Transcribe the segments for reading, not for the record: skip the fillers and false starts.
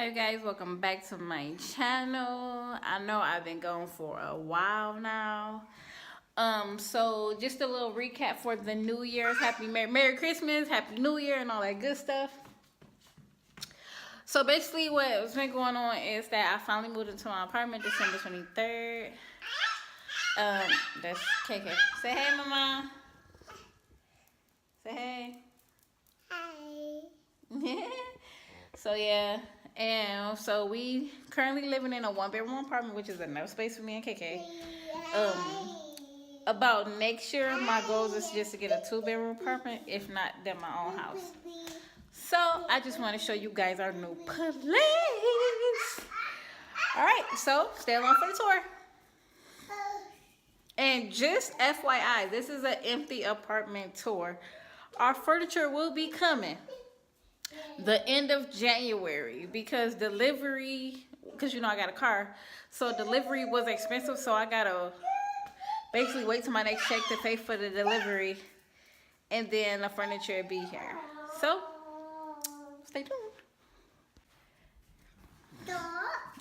Hi guys, welcome back to my channel. I know I've been gone for a while now. So just a little recap for the New Year's. Happy Merry Christmas, Happy New Year, and all that good stuff. So basically what's been going on is that I finally moved into my apartment December 23rd. That's KK. Say hey, mama. Say hey. Hi. So yeah. And so we currently living in a 1-bedroom apartment, which is enough space for me and KK. About next year, my goal is just to get a 2-bedroom apartment, if not, then my own house. So I just want to show you guys our new place. All right, so stay along for the tour. And just FYI, this is an empty apartment tour. Our furniture will be coming the end of January because delivery, because you know I got a car, so delivery was expensive, so I gotta basically wait till my next check to pay for the delivery, and then the furniture will be here. So stay tuned.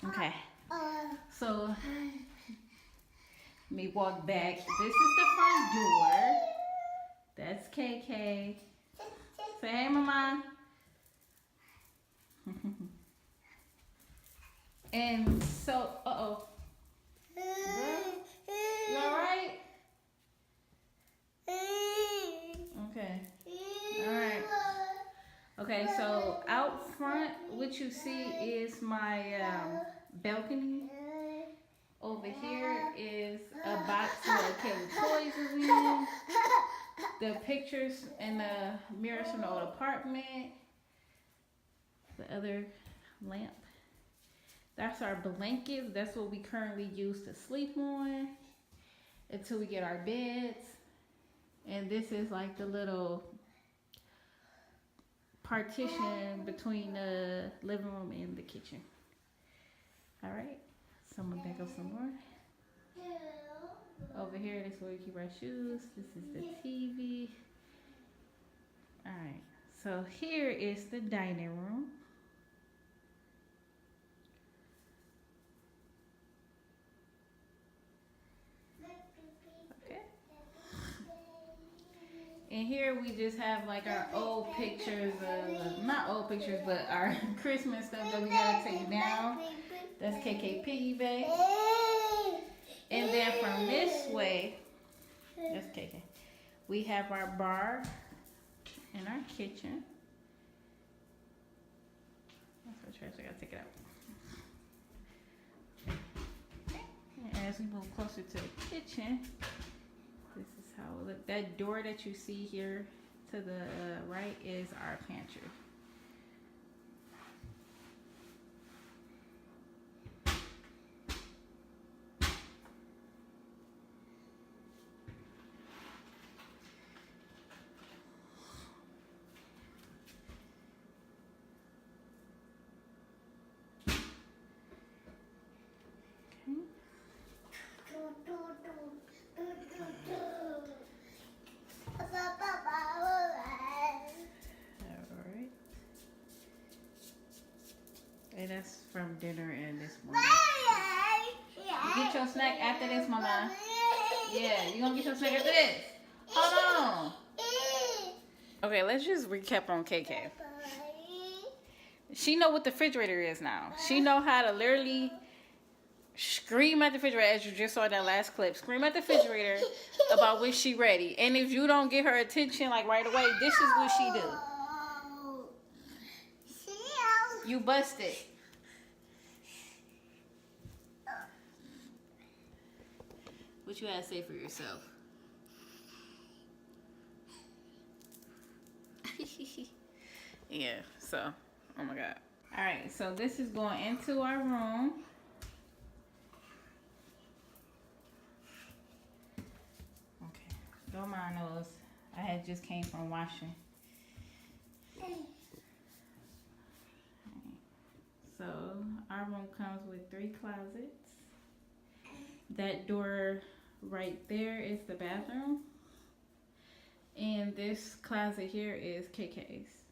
Okay, so let me walk back. This is the front door. That's KK. Say hey, mama. And so, you alright? Okay. Alright. Okay, so out front, what you see is my balcony. Over here is a box where Kelly toys is in. The pictures and the mirrors from the old apartment. The other lamp. That's our blankets. That's what we currently use to sleep on until we get our beds. And this is like the little partition between the living room and the kitchen. All right, so I'm gonna back up some more. Over here, this is where we keep our shoes. This is the TV. All right, so here is the dining room. And here we just have like our old pictures of, not old pictures, but our Christmas stuff that we gotta take down. That's KK Piggy Bank. And then from this way, that's KK. We have our bar and our kitchen. That's our trash, I gotta take it out. And as we move closer to the kitchen, this is how it looks. That door that you see here to the right is our pantry. And that's from dinner and this morning. You get your snack after this, mama. Yeah, you gonna get your snack after this. Hold on. Okay, let's just recap on KK. She know what the refrigerator is now. She know how to literally scream at the refrigerator, as you just saw in that last clip. Scream at the refrigerator about when she ready. And if you don't get her attention like right away, this is what she do. You busted. What you gotta say for yourself? Yeah, so, oh my God. All right, so this is going into our room. Okay, don't mind those. I had just came from washing. So our room comes with 3 closets. That door right there is the bathroom. And this closet here is KK's.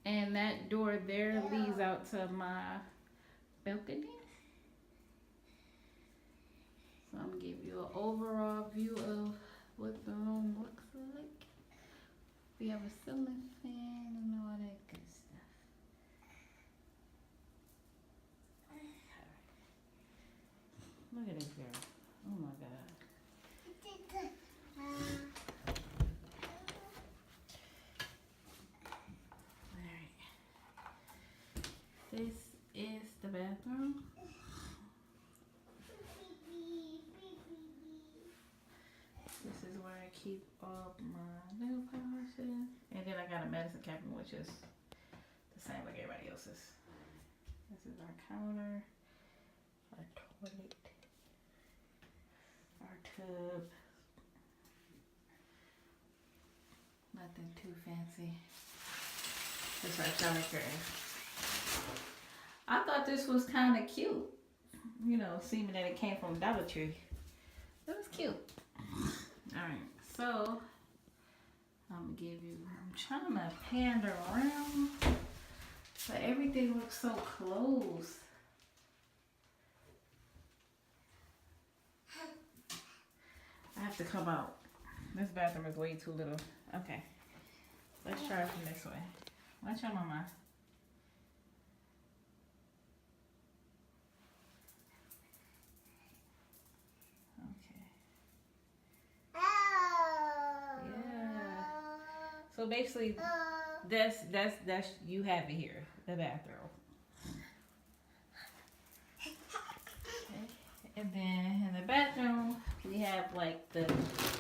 And that door there leads out to my balcony. So I'm gonna give you an overall view of what the room looks like. We have a ceiling fan and all that good stuff. Look at this girl. Oh my God. Alright. This is the bathroom. This is where I keep all my nail polishes. And then I got a medicine cabinet, which is the same like everybody else's. This is our counter, our toilet, our tub. Nothing too fancy. This is our shower curtain. I thought this was kind of cute. You know, seeing that it came from Dollar Tree. It was cute. Alright, so I'm trying to pan around, but everything looks so close. I have to come out. This bathroom is way too little. Okay, let's try it from this way. Watch out, Mama. So basically, that's you have it here, the bathroom. Okay. And then in the bathroom, we have like the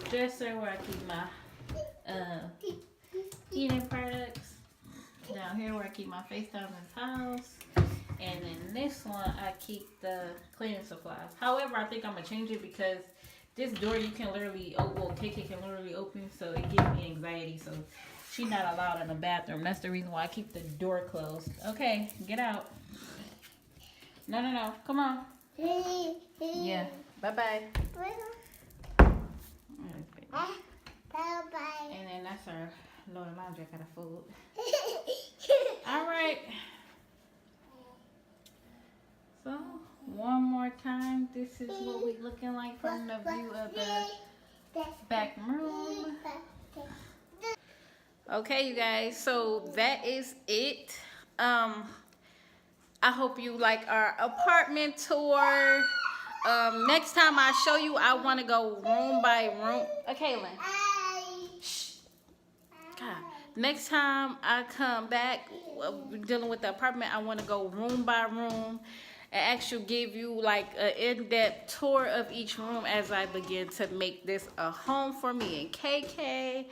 dresser where I keep my heating products. Down here where I keep my face towels and towels. And then this one, I keep the cleaning supplies. However, I think I'm gonna change it because this door you can literally, KK can literally open, so it gives me anxiety. So she's not allowed in the bathroom. That's the reason why I keep the door closed. Okay, get out. No. Come on. Yeah. Bye-bye. Bye-bye. And then that's our load of laundry. I gotta fold. All right. So, one more time, this is what we looking like from the view of the back room. Okay, you guys, so that is it. I hope you like our apartment tour. Next time I show you, I want to go room by room. Okay, Kaylin. Shh. God. Next time I come back dealing with the apartment, I want to go room by room and actually give you like an in-depth tour of each room as I begin to make this a home for me and KK.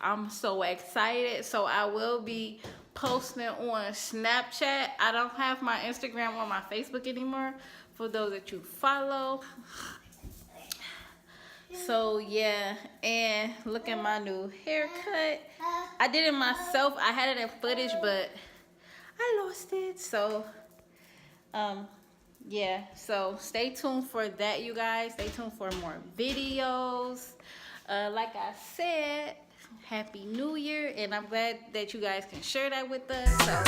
I'm so excited. So I will be posting on Snapchat. I don't have my Instagram or my Facebook anymore for those that you follow. So yeah, and look at my new haircut. I did it myself. I had it in footage, but I lost it. So yeah, so stay tuned for that, you guys. Stay tuned for more videos. Like I said, Happy New Year, and I'm glad that you guys can share that with us. So